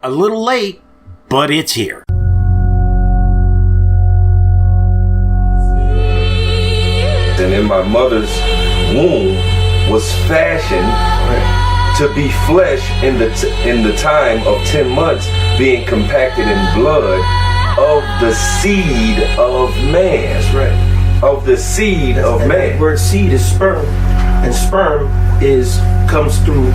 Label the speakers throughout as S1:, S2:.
S1: A little late, but it's here.
S2: And in my mother's womb was fashioned to be flesh in the time of 10 months, being compacted in blood of the seed of man.
S3: That's right.
S2: Of the seed of man.
S3: The word seed is sperm, and sperm comes through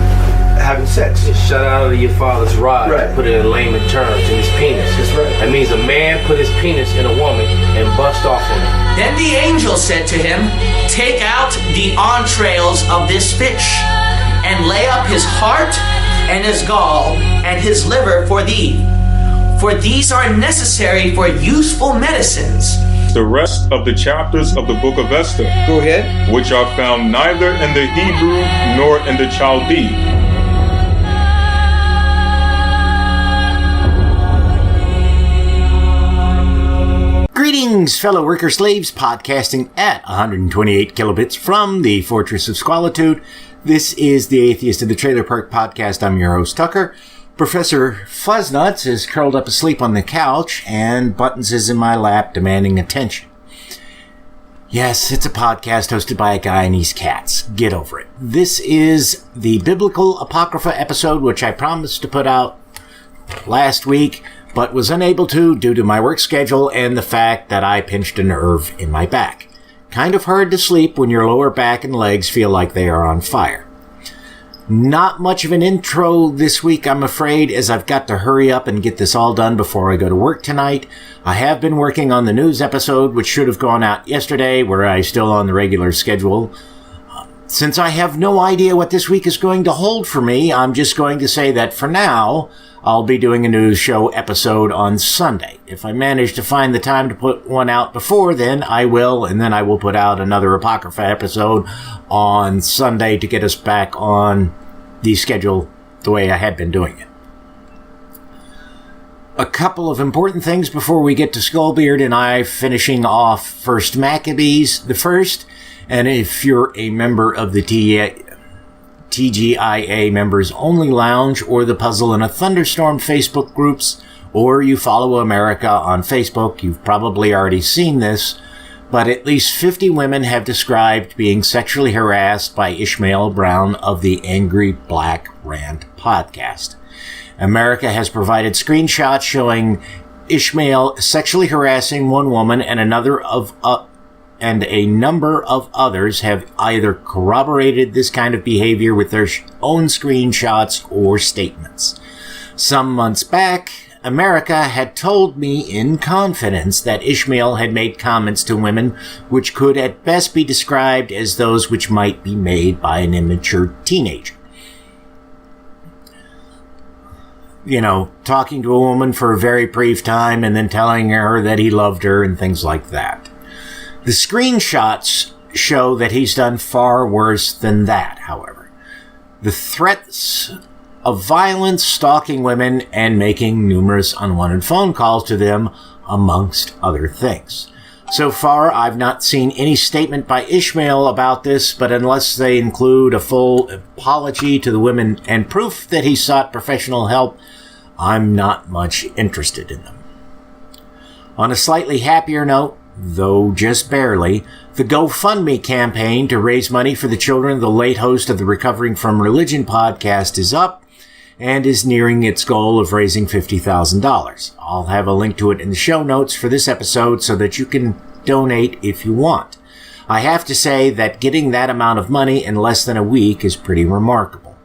S3: having sex.
S4: It's shut out of your father's rod,
S3: right.
S4: Put it in layman terms, in his penis.
S3: That's right.
S4: That means a man put his penis in a woman and bust off in it.
S5: Then the angel said to him, "Take out the entrails of this fish, and lay up his heart and his gall and his liver for thee, for these are necessary for useful medicines."
S6: The rest of the chapters of the book of Esther,
S3: Go ahead.
S6: which are found neither in the Hebrew nor in the Chaldee.
S1: Greetings, fellow worker slaves, podcasting at 128 kilobits from the Fortress of Squalitude. This is the Atheist of the Trailer Park Podcast. I'm your host, Tucker. Professor Fuzznuts is curled up asleep on the couch, and Buttons is in my lap demanding attention. Yes, it's a podcast hosted by a guy and his cats. Get over it. This is the Biblical Apocrypha episode, which I promised to put out last week, but was unable to due to my work schedule and the fact that I pinched a nerve in my back. Kind of hard to sleep when your lower back and legs feel like they are on fire. Not much of an intro this week, I'm afraid, as I've got to hurry up and get this all done before I go to work tonight. I have been working on the news episode, which should have gone out yesterday, where I'm still on the regular schedule. Since I have no idea what this week is going to hold for me, I'm just going to say that for now, I'll be doing a news show episode on Sunday. If I manage to find the time to put one out before then, I will, and then I will put out another Apocrypha episode on Sunday to get us back on the schedule the way I had been doing it. A couple of important things before we get to Skullbeard and I finishing off First Maccabees. The first, and if you're a member of the TGIA Members Only Lounge or the Puzzle in a Thunderstorm Facebook groups, or you follow America on Facebook, you've probably already seen this, but at least 50 women have described being sexually harassed by Ishmael Brown of the Angry Black Rant podcast. America has provided screenshots showing Ishmael sexually harassing one woman, and a number of others have either corroborated this kind of behavior with their own screenshots or statements. Some months back, America had told me in confidence that Ishmael had made comments to women which could at best be described as those which might be made by an immature teenager. You know, talking to a woman for a very brief time and then telling her that he loved her and things like that. The screenshots show that he's done far worse than that, however. The threats of violence, stalking women, and making numerous unwanted phone calls to them, amongst other things. So far, I've not seen any statement by Ishmael about this, but unless they include a full apology to the women and proof that he sought professional help, I'm not much interested in them. On a slightly happier note, though just barely, the GoFundMe campaign to raise money for the children of the late host of the Recovering From Religion podcast is up and is nearing its goal of raising $50,000. I'll have a link to it in the show notes for this episode so that you can donate if you want. I have to say that getting that amount of money in less than a week is pretty remarkable.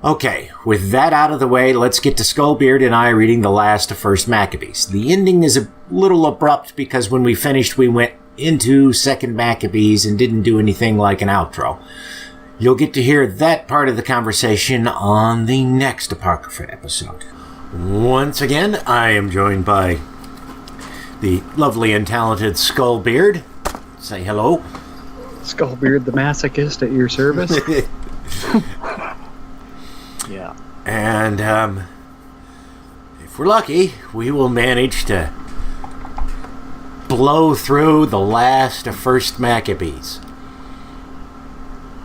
S1: Okay, with that out of the way, let's get to Skullbeard and I reading the last of First Maccabees. The ending is a little abrupt because when we finished, we went into Second Maccabees and didn't do anything like an outro. You'll get to hear that part of the conversation on the next Apocrypha episode. Once again, I am joined by the lovely and talented Skullbeard. Say hello.
S7: Skullbeard the masochist at your service. Yeah.
S1: And if we're lucky, we will manage to blow through the last of First Maccabees.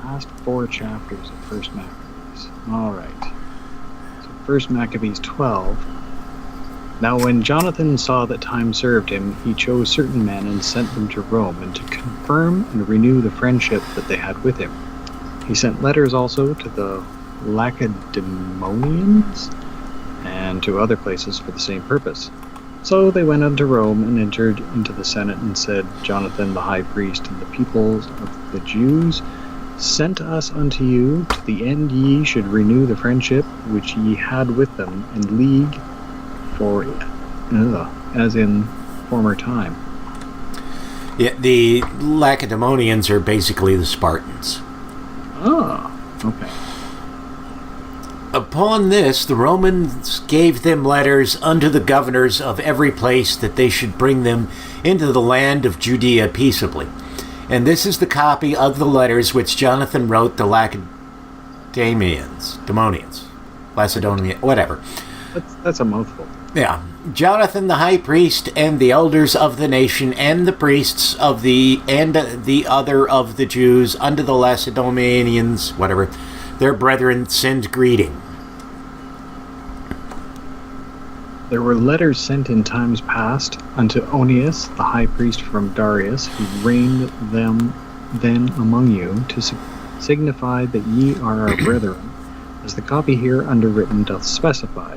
S7: Last 4 chapters of First Maccabees. All right. 1 Maccabees 12. Now when Jonathan saw that time served him, he chose certain men and sent them to Rome, and to confirm and renew the friendship that they had with him. He sent letters also to the Lacedaemonians and to other places for the same purpose. So they went unto Rome and entered into the Senate and said, Jonathan the high priest and the peoples of the Jews sent us unto you to the end ye should renew the friendship which ye had with them in league for as in former time.
S1: Yeah, the Lacedaemonians are basically the Spartans.
S7: Oh, okay.
S1: Upon this, the Romans gave them letters unto the governors of every place that they should bring them into the land of Judea peaceably. And this is the copy of the letters which Jonathan wrote to Lacedaemonians, whatever.
S7: That's a mouthful.
S1: Yeah. Jonathan the high priest and the elders of the nation and the priests of the other of the Jews unto the Lacedaemonians, whatever, their brethren send greeting.
S7: There were letters sent in times past unto Onias, the high priest from Darius, who reigned them then among you, to signify that ye are our brethren, as the copy here underwritten doth specify.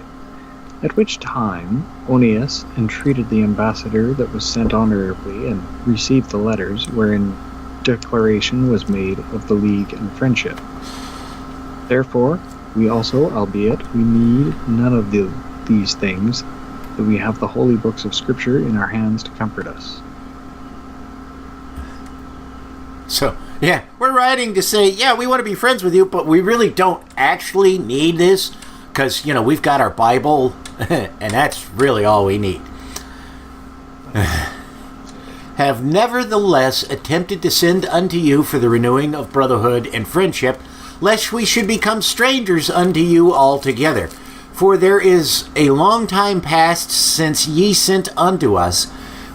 S7: At which time Onias entreated the ambassador that was sent honorably, and received the letters, wherein declaration was made of the league and friendship. Therefore, we also, albeit we need none of these things, that we have the holy books of Scripture in our hands to comfort us.
S1: So, yeah, we're writing to say, yeah, we want to be friends with you, but we really don't actually need this, because, we've got our Bible, and that's really all we need. Have nevertheless attempted to send unto you for the renewing of brotherhood and friendship, lest we should become strangers unto you altogether. For there is a long time past since ye sent unto us.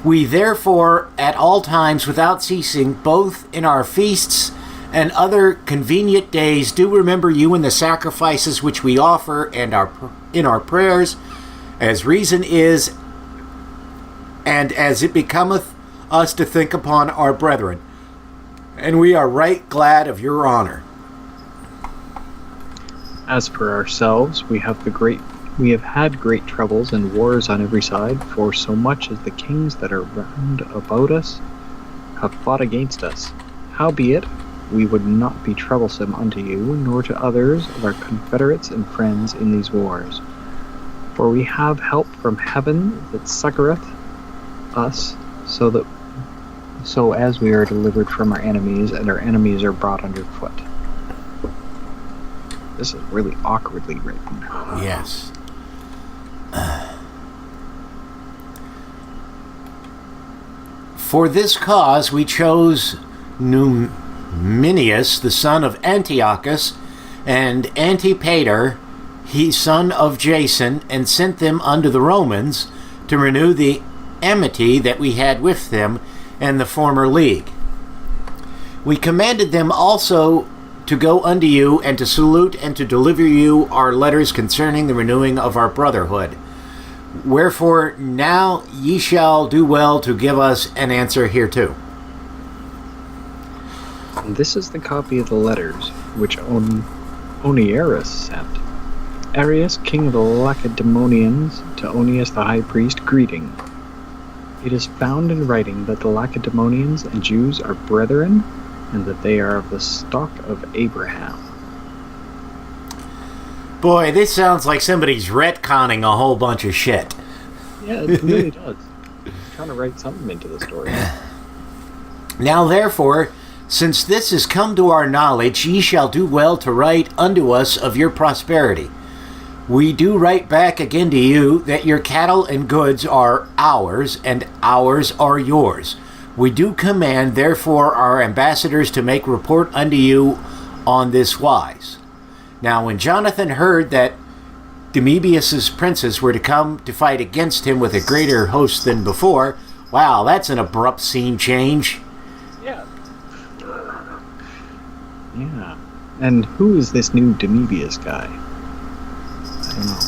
S1: We therefore at all times without ceasing, both in our feasts and other convenient days, do remember you in the sacrifices which we offer and in our prayers, as reason is, and as it becometh us to think upon our brethren. And we are right glad of your honor.
S7: As for ourselves, we have had great troubles and wars on every side, for so much as the kings that are round about us have fought against us. Howbeit, we would not be troublesome unto you, nor to others of our confederates and friends in these wars. For we have help from heaven that succoureth us, so as we are delivered from our enemies, and our enemies are brought under foot. This is really awkwardly written.
S1: Yes. For this cause we chose Numenius, the son of Antiochus, and Antipater, he son of Jason, and sent them unto the Romans to renew the amity that we had with them and the former league. We commanded them also to go unto you, and to salute and to deliver you our letters concerning the renewing of our brotherhood. Wherefore now ye shall do well to give us an answer hereto.
S7: And this is the copy of the letters which Onias sent. Arius, king of the Lacedaemonians, to Onias the high priest, greeting. It is found in writing that the Lacedaemonians and Jews are brethren, and that they are of the stock of Abraham.
S1: Boy, this sounds like somebody's retconning a whole bunch of shit.
S7: Yeah, it really does. I'm trying to write something into the story.
S1: Now therefore, since this is come to our knowledge, ye shall do well to write unto us of your prosperity. We do write back again to you that your cattle and goods are ours, and ours are yours. We do command, therefore, our ambassadors to make report unto you on this wise. Now, when Jonathan heard that Demebius's princes were to come to fight against him with a greater host than before, wow, that's an abrupt scene change.
S7: Yeah. Yeah. And who is this new Demebius guy? don't know.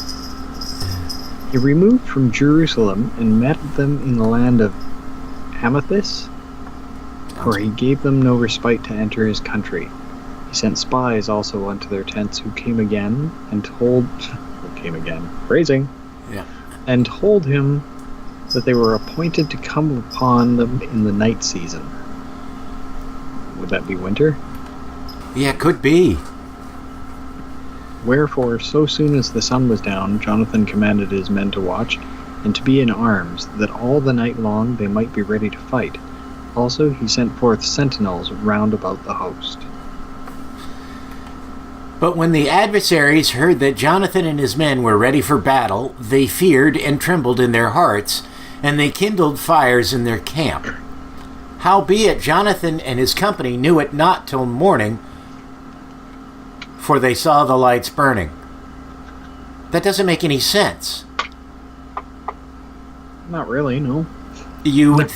S7: He removed from Jerusalem and met them in the land of Amethyst, where he gave them no respite to enter his country. He sent spies also unto their tents who came again and told... Phrasing.
S1: Yeah.
S7: And told him that they were appointed to come upon them in the night season. Would that be winter?
S1: Yeah, could be.
S7: Wherefore, so soon as the sun was down, Jonathan commanded his men to watch, and to be in arms, that all the night long they might be ready to fight. Also he sent forth sentinels round about the host.
S1: But when the adversaries heard that Jonathan and his men were ready for battle, they feared and trembled in their hearts, and they kindled fires in their camp. Howbeit Jonathan and his company knew it not till morning, for they saw the lights burning. That doesn't make any sense.
S7: Not really, no.
S1: You would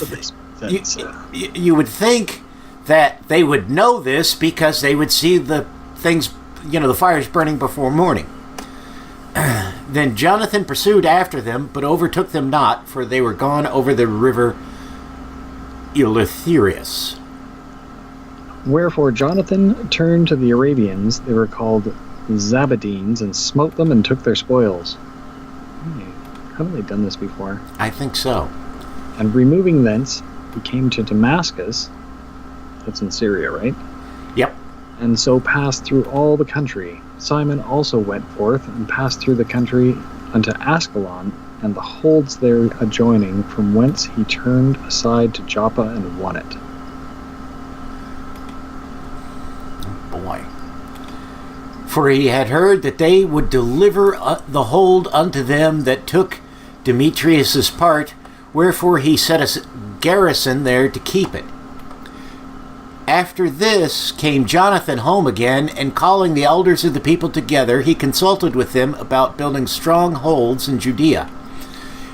S1: you would think that they would know this because they would see the things, the fires burning before morning. Then Jonathan pursued after them, but overtook them not, for they were gone over the river Eleutherius.
S7: Wherefore Jonathan turned to the Arabians, they were called Zabadenes, and smote them and took their spoils. Haven't they done this before?
S1: I think so.
S7: And removing thence, he came to Damascus. That's in Syria, right?
S1: Yep.
S7: And so passed through all the country. Simon also went forth and passed through the country unto Ascalon, and the holds there adjoining, from whence he turned aside to Joppa and won it.
S1: Boy. For he had heard that they would deliver the hold unto them that took Demetrius's part, wherefore he set a garrison there to keep it. After this came Jonathan home again, and calling the elders of the people together, he consulted with them about building strongholds in Judea,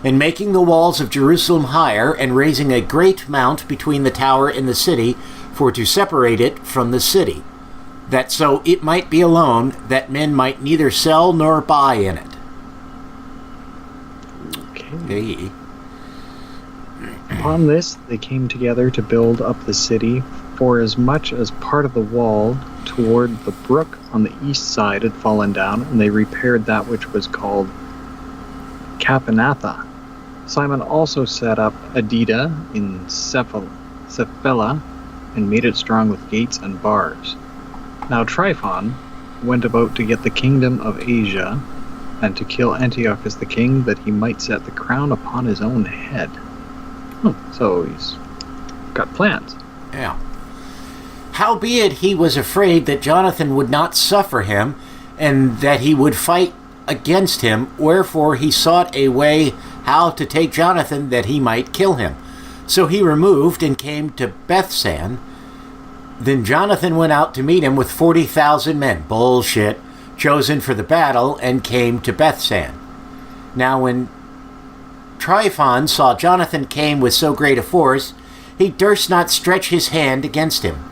S1: and making the walls of Jerusalem higher, and raising a great mount between the tower and the city, for to separate it from the city, that so it might be alone, that men might neither sell nor buy in it. Okay.
S7: Upon this they came together to build up the city, for as much as part of the wall toward the brook on the east side had fallen down, and they repaired that which was called Caphanatha. Simon also set up Adida in Cephala, and made it strong with gates and bars. Now Tryphon went about to get the kingdom of Asia, and to kill Antiochus the king, that he might set the crown upon his own head. So he's got plans.
S1: Yeah. Howbeit he was afraid that Jonathan would not suffer him, and that he would fight against him, wherefore he sought a way how to take Jonathan, that he might kill him. So he removed and came to Bethsan. Then Jonathan went out to meet him with 40,000 men, bullshit, chosen for the battle, and came to Bethsan. Now when Tryphon saw Jonathan came with so great a force, he durst not stretch his hand against him.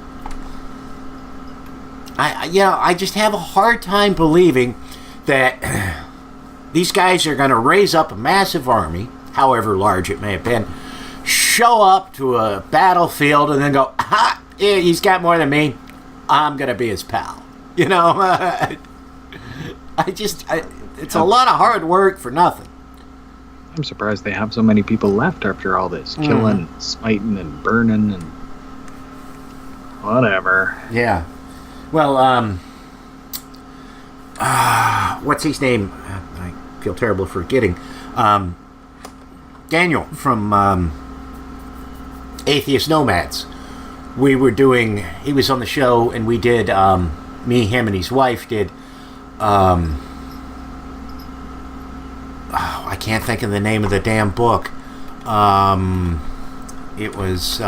S1: I just have a hard time believing that these guys are going to raise up a massive army, however large it may have been, show up to a battlefield, and then go, ha, yeah, he's got more than me, I'm going to be his pal. It's a lot of hard work for nothing.
S7: I'm surprised they have so many people left after all this. Killing, smiting, and burning, and whatever.
S1: Yeah. Well, what's his name? I feel terrible forgetting. Daniel from Atheist Nomads. He was on the show, and we did, me, him, and his wife did, I can't think of the name of the damn book. It was,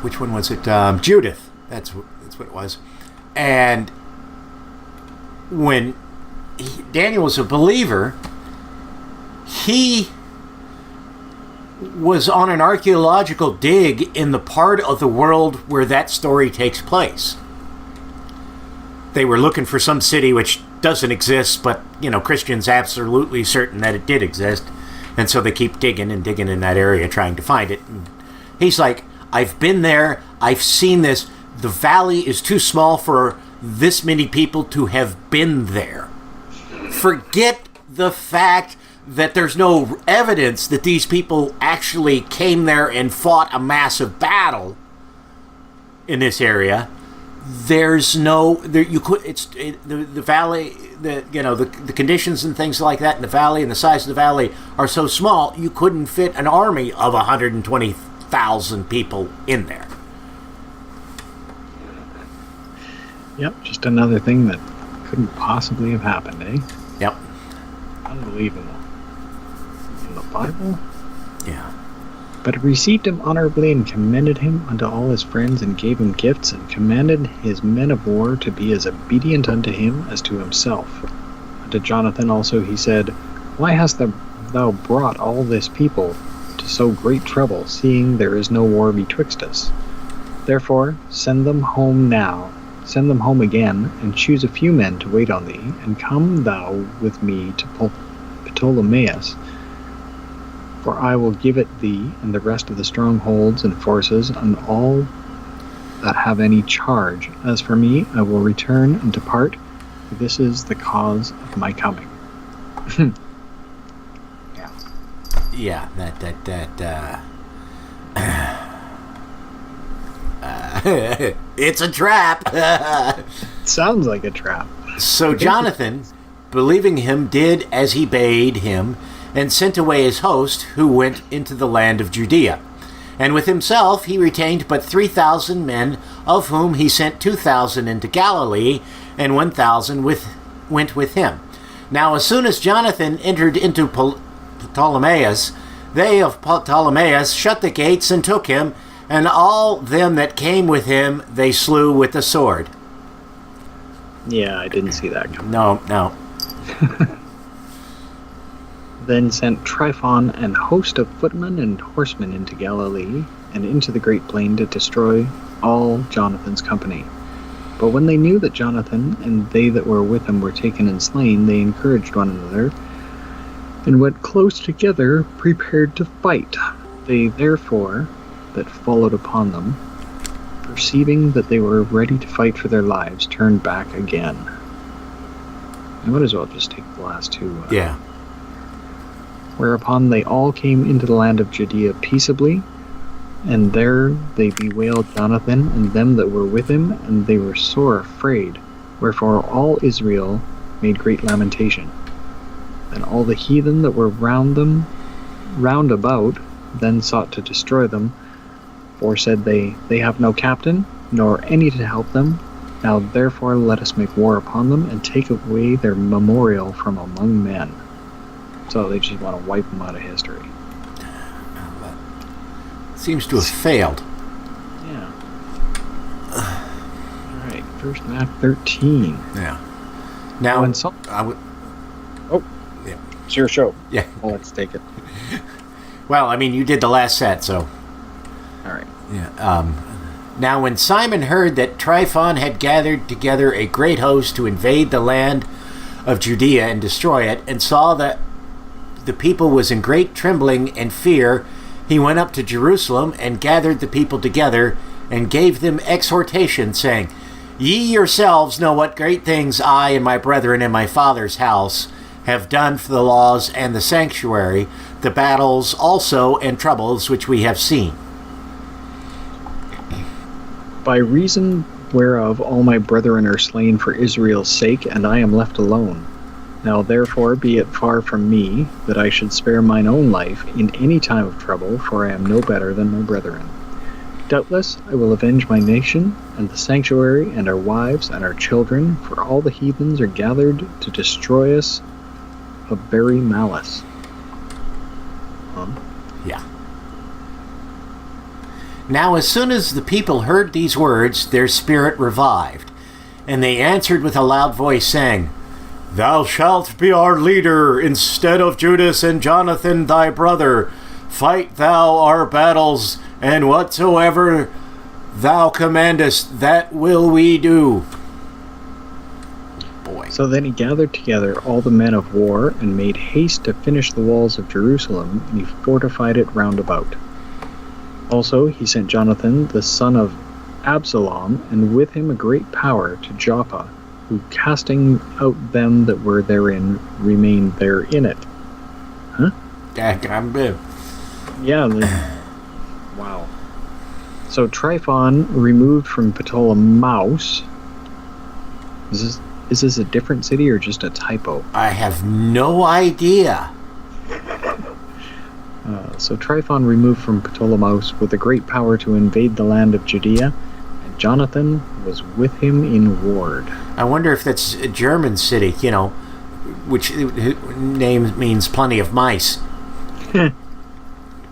S1: which one was it? Judith. That's what it was. And when Daniel was a believer, he was on an archaeological dig in the part of the world where that story takes place. They were looking for some city which doesn't exist, but, Christians absolutely certain that it did exist. And so they keep digging and digging in that area trying to find it. And he's like, I've been there. I've seen this. The valley is too small for this many people to have been there. Forget the fact that there's no evidence that these people actually came there and fought a massive battle in this area. There's no the valley, the conditions and things like that in the valley and the size of the valley are so small you couldn't fit an army of 120,000 people in there.
S7: Yep, just another thing that couldn't possibly have happened, eh?
S1: Yep.
S7: Unbelievable. In the Bible?
S1: Yeah.
S7: But he received him honorably and commended him unto all his friends and gave him gifts and commanded his men of war to be as obedient unto him as to himself. Unto Jonathan also he said, Why hast thou brought all this people to so great trouble, seeing there is no war betwixt us? Therefore send them home again, and choose a few men to wait on thee, and come thou with me to Ptolemais. For I will give it thee and the rest of the strongholds and forces and all that have any charge. As for me, I will return and depart, for this is the cause of my coming.
S1: Yeah, it's a trap.
S7: Sounds like a trap.
S1: So Jonathan, believing him, did as he bade him, and sent away his host, who went into the land of Judea. And with himself he retained but 3,000 men, of whom he sent 2,000 into Galilee, and 1,000 went with him. Now as soon as Jonathan entered into Ptolemais, they of Ptolemais shut the gates and took him, and all them that came with him they slew with the sword.
S7: Yeah, I didn't see that coming.
S1: No.
S7: Then sent Tryphon and host of footmen and horsemen into Galilee, and into the great plain to destroy all Jonathan's company. But when they knew that Jonathan and they that were with him were taken and slain, they encouraged one another, and went close together, prepared to fight. They therefore that followed upon them, perceiving that they were ready to fight for their lives, turned back again. I might as well just take the last two.
S1: Yeah.
S7: Whereupon they all came into the land of Judea peaceably, and there they bewailed Jonathan and them that were with him, and they were sore afraid. Wherefore all Israel made great lamentation. And all the heathen that were round about then sought to destroy them, for said they have no captain, nor any to help them. Now therefore let us make war upon them, and take away their memorial from among men. So they just want to wipe them out of history.
S1: Seems to have failed.
S7: Yeah. Alright, first Mac 13.
S1: Yeah. Now,
S7: When some... Oh,
S1: yeah.
S7: It's your show.
S1: Yeah.
S7: Well, let's take it.
S1: Well, I mean, you did the last set, so.
S7: Alright.
S1: Yeah. Now, when Simon heard that Tryphon had gathered together a great host to invade the land of Judea and destroy it, and saw that the people was in great trembling and fear, he went up to Jerusalem and gathered the people together and gave them exhortation, saying, Ye yourselves know what great things I and my brethren in my father's house have done for the laws and the sanctuary, the battles also and troubles which we have seen.
S7: By reason whereof all my brethren are slain for Israel's sake, and I am left alone. Now therefore be it far from me that I should spare mine own life in any time of trouble, for I am no better than my brethren. Doubtless I will avenge my nation, and the sanctuary, and our wives, and our children, for all the heathens are gathered to destroy us of very malice.
S1: Yeah. Now as soon as the people heard these words, their spirit revived, and they answered with a loud voice, saying, Thou shalt be our leader instead of Judas and Jonathan thy brother. Fight thou our battles, and whatsoever thou commandest, that will we do. Boy.
S7: So then he gathered together all the men of war and made haste to finish the walls of Jerusalem, and he fortified it round about. Also he sent Jonathan, the son of Absalom, and with him a great power to Joppa, who casting out them that were therein, remained there in it. Huh? Yeah. Wow. So Tryphon removed from Ptolemais. Is this a different city or just a typo?
S1: I have no idea.
S7: So Tryphon removed from Ptolemais with a great power to invade the land of Judea, and Jonathan was with him in ward.
S1: I wonder if that's a German city, which name means plenty of mice.
S7: I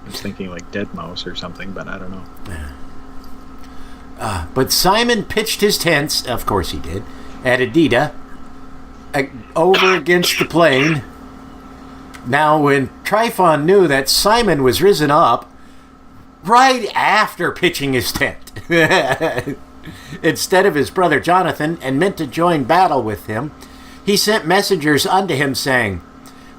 S7: was thinking like dead mouse or something, but I don't know.
S1: But Simon pitched his tents, of course he did, at Adida, over against the plain. Now when Tryphon knew that Simon was risen up, right after pitching his tent, instead of his brother Jonathan, and meant to join battle with him, he sent messengers unto him, saying,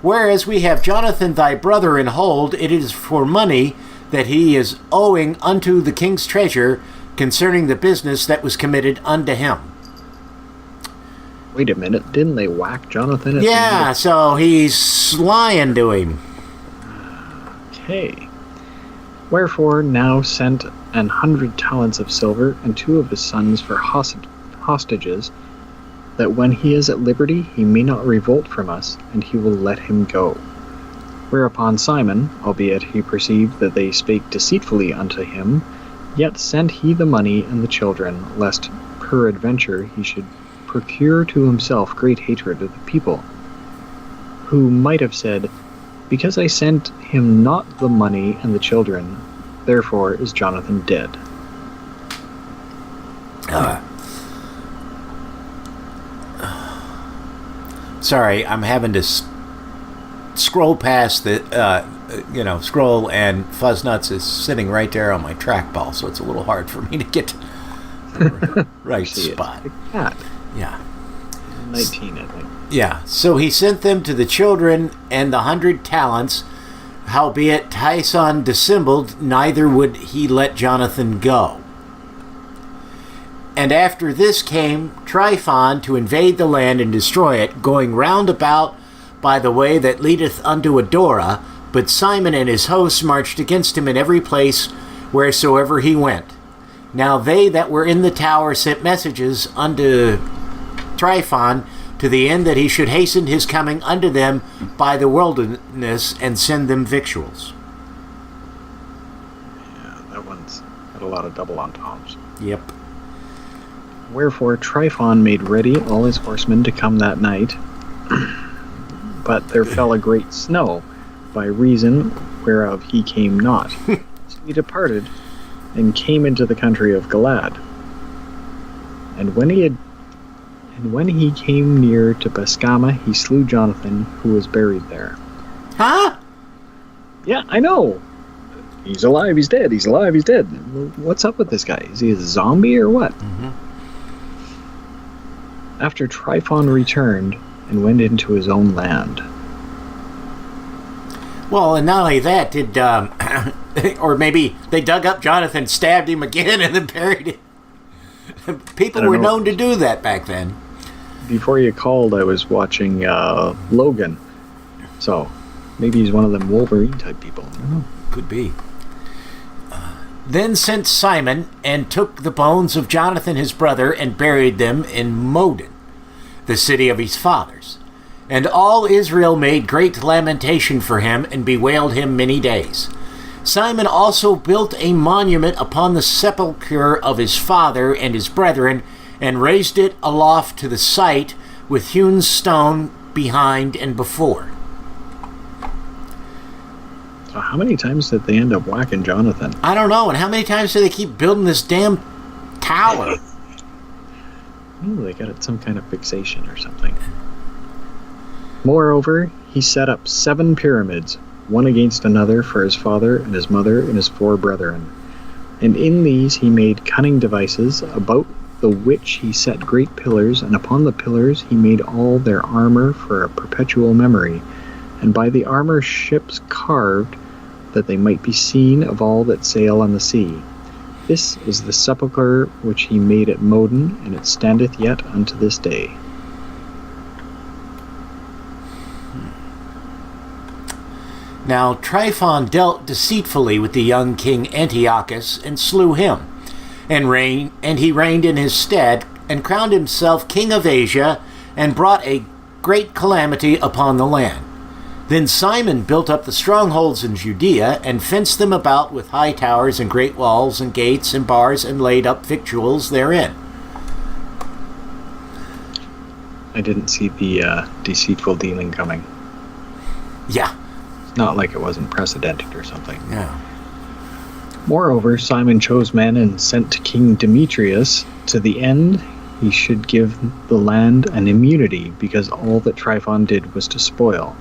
S1: Whereas we have Jonathan thy brother in hold, it is for money that he is owing unto the king's treasure concerning the business that was committed unto him.
S7: Wait a minute, didn't they whack Jonathan?
S1: Yeah, so he's lying to him.
S7: Okay. Wherefore now sent 100 talents of silver and 2 of his sons for hostages, that when he is at liberty he may not revolt from us, and he will let him go. Whereupon Simon, albeit he perceived that they spake deceitfully unto him, yet sent he the money and the children, lest peradventure he should procure to himself great hatred of the people, who might have said, Because I sent him not the money and the children, therefore is Jonathan dead.
S1: Sorry, I'm having to scroll past the, scroll, and Fuzznuts is sitting right there on my trackball, so it's a little hard for me to get to the right spot. Yeah.
S7: 19, I think.
S1: Yeah. So he sent them to the children and the 100 talents. Howbeit Tyson dissembled, neither would he let Jonathan go. And after this came Tryphon to invade the land and destroy it, going round about by the way that leadeth unto Adora. But Simon and his hosts marched against him in every place wheresoever he went. Now they that were in the tower sent messages unto Tryphon, to the end that he should hasten his coming unto them by the wilderness, and send them victuals.
S7: Yeah, that one's got a lot of double entendres.
S1: Yep.
S7: Wherefore Tryphon made ready all his horsemen to come that night, but there fell a great snow, by reason whereof he came not. So he departed, and came into the country of Galaad. And when he came near to Bascama, he slew Jonathan, who was buried there.
S1: Huh?
S7: Yeah, I know. He's alive, he's dead, he's alive, he's dead. What's up with this guy? Is he a zombie or what?
S1: Mm-hmm.
S7: After Tryphon returned and went into his own land.
S1: Well, and not only that, did or maybe they dug up Jonathan, stabbed him again, and then buried him. People were known to do that back then.
S7: Before you called, I was watching Logan. So, maybe he's one of them Wolverine type people. I don't know.
S1: Could be. Then sent Simon, and took the bones of Jonathan his brother, and buried them in Modin, the city of his fathers. And all Israel made great lamentation for him, and bewailed him many days. Simon also built a monument upon the sepulchre of his father and his brethren, and raised it aloft to the site, with hewn stone behind and before.
S7: So how many times did they end up whacking Jonathan?
S1: I don't know, and how many times do they keep building this damn tower?
S7: Ooh, they got some kind of fixation or something. Moreover, he set up 7 pyramids, one against another, for his father and his mother and his 4 brethren. And in these he made cunning devices about the which he set great pillars, and upon the pillars he made all their armor for a perpetual memory, and by the armor ships carved, that they might be seen of all that sail on the sea. This is the sepulchre which he made at Modin, and it standeth yet unto this day.
S1: Now Tryphon dealt deceitfully with the young king Antiochus, and slew him, and he reigned in his stead, and crowned himself king of Asia, and brought a great calamity upon the land. Then Simon built up the strongholds in Judea, and fenced them about with high towers and great walls and gates and bars, and laid up victuals therein.
S7: I didn't see the deceitful dealing coming.
S1: Yeah.
S7: It's not like it wasn't precedented or something.
S1: Yeah.
S7: Moreover, Simon chose men and sent to King Demetrius, to the end he should give the land an immunity, because all that Tryphon did was to spoil.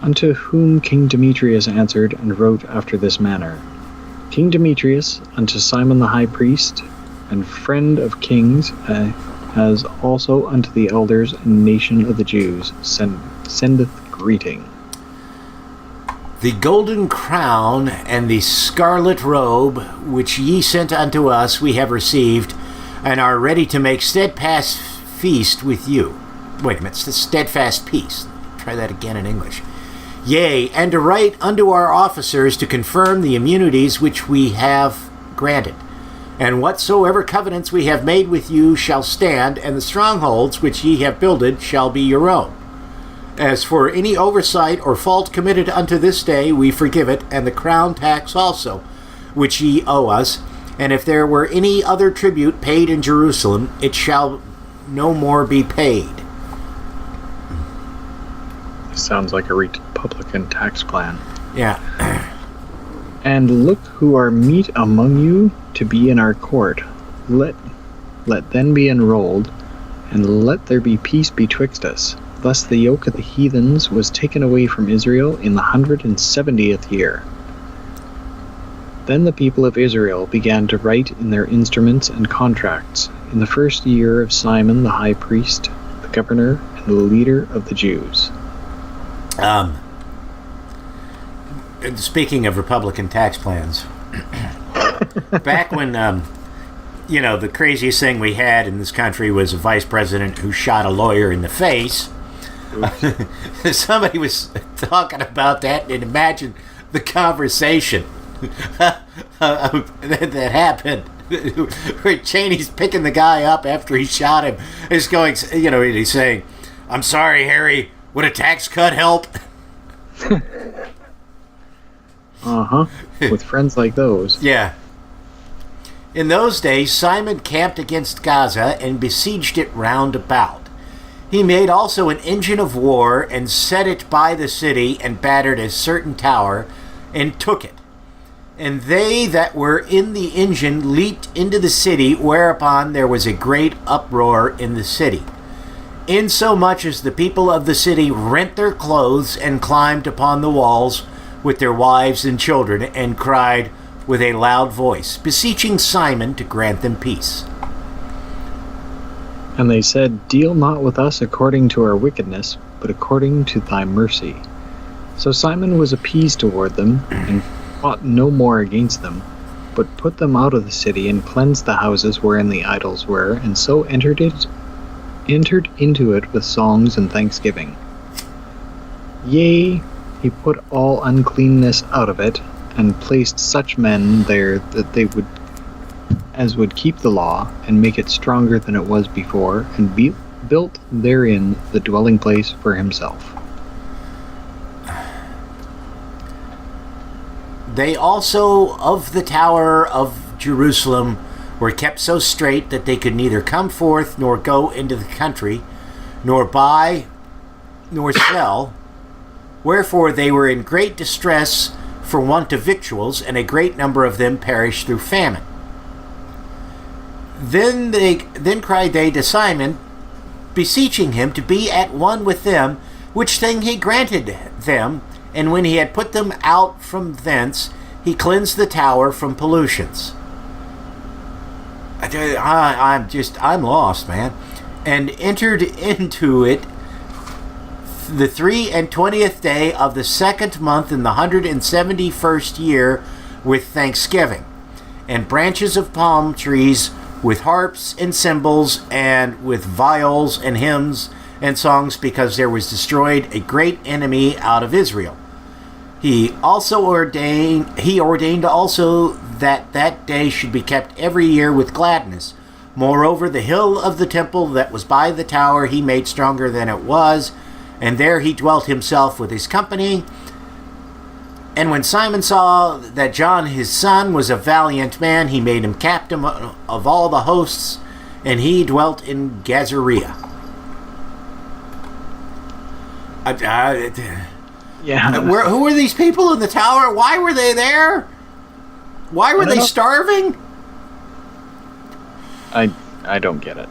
S7: Unto whom King Demetrius answered and wrote after this manner: King Demetrius, unto Simon the high priest, and friend of kings, as also unto the elders and nation of the Jews, sendeth greeting.
S1: The golden crown and the scarlet robe, which ye sent unto us, we have received, and are ready to make steadfast feast with you. Wait a minute, steadfast peace. Try that again in English. Yea, and to write unto our officers to confirm the immunities which we have granted. And whatsoever covenants we have made with you shall stand, and the strongholds which ye have builded shall be your own. As for any oversight or fault committed unto this day, we forgive it, and the crown tax also, which ye owe us. And if there were any other tribute paid in Jerusalem, it shall no more be paid.
S7: Sounds like a Republican tax plan.
S1: Yeah.
S7: And look who are meet among you to be in our court. Let then be enrolled, and let there be peace betwixt us. Thus the yoke of the heathens was taken away from Israel in the 170th year. Then the people of Israel began to write in their instruments and contracts, in the first year of Simon the high priest, the governor, and the leader of the Jews.
S1: Speaking of Republican tax plans, back when, the craziest thing we had in this country was a vice president who shot a lawyer in the face. Somebody was talking about that, and imagine the conversation that happened. Where Cheney's picking the guy up after he shot him. He's going, he's saying, "I'm sorry, Harry, would a tax cut help?"
S7: With friends like those.
S1: Yeah. In those days, Simon camped against Gaza and besieged it round about. He made also an engine of war, and set it by the city, and battered a certain tower, and took it. And they that were in the engine leaped into the city, whereupon there was a great uproar in the city, insomuch as the people of the city rent their clothes, and climbed upon the walls with their wives and children, and cried with a loud voice, beseeching Simon to grant them peace.
S7: And they said, Deal not with us according to our wickedness, but according to thy mercy. So Simon was appeased toward them, and fought no more against them, but put them out of the city, and cleansed the houses wherein the idols were, and so entered into it with songs and thanksgiving. Yea, he put all uncleanness out of it, and placed such men there that they would keep the law, and make it stronger than it was before, and built therein the dwelling place for himself.
S1: They also of the tower of Jerusalem were kept so straight that they could neither come forth nor go into the country, nor buy nor sell. Wherefore they were in great distress for want of victuals, and a great number of them perished through famine. Then cried they to Simon, beseeching him to be at one with them, which thing he granted them. And when he had put them out from thence, he cleansed the tower from pollutions. I'm lost, man. And entered into it the 23rd day of the 2nd month in the 171st year with thanksgiving, and branches of palm trees with harps and cymbals and with viols and hymns and songs, because there was destroyed a great enemy out of Israel. He ordained also that day should be kept every year with gladness. Moreover, the hill of the temple that was by the tower he made stronger than it was, and there he dwelt himself with his company. And when Simon saw that John his son was a valiant man, he made him captain of all the hosts, and he dwelt in Gazaria.
S7: Yeah.
S1: Who were these people in the tower? Why were they there? Why were they starving?
S7: I don't get it.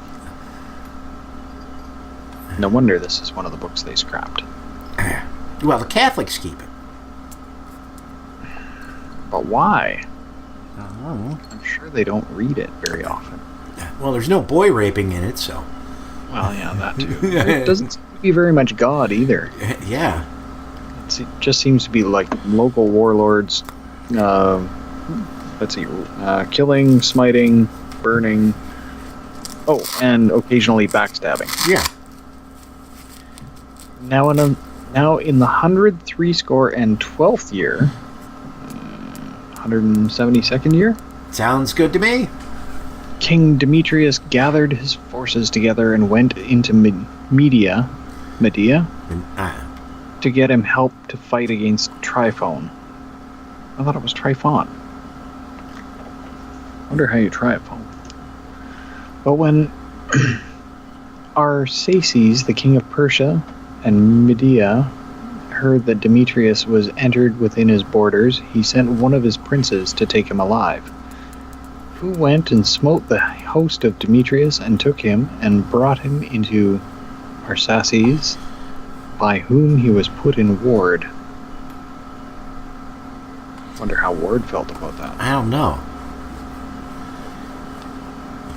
S7: No wonder this is one of the books they scrapped.
S1: Well, the Catholics keep it.
S7: But why?
S1: I don't know.
S7: I'm sure they don't read it very often.
S1: Well, there's no boy raping in it, so.
S7: Well, yeah, that too. It doesn't seem to be very much God either.
S1: Yeah.
S7: It just seems to be like local warlords, killing, smiting, burning, and occasionally backstabbing.
S1: Yeah.
S7: Now in the 112th year, 172nd year,
S1: Sounds good to me.
S7: King Demetrius gathered his forces together and went into Media, to get him help to fight against Tryphon. I thought it was Tryphon. Wonder how you Tryphon. But when Arsaces, the king of Persia and Media, heard that Demetrius was entered within his borders, he sent one of his princes to take him alive, who went and smote the host of Demetrius and took him and brought him into Arsaces, by whom he was put in ward. Wonder how Ward felt about that.
S1: I don't know.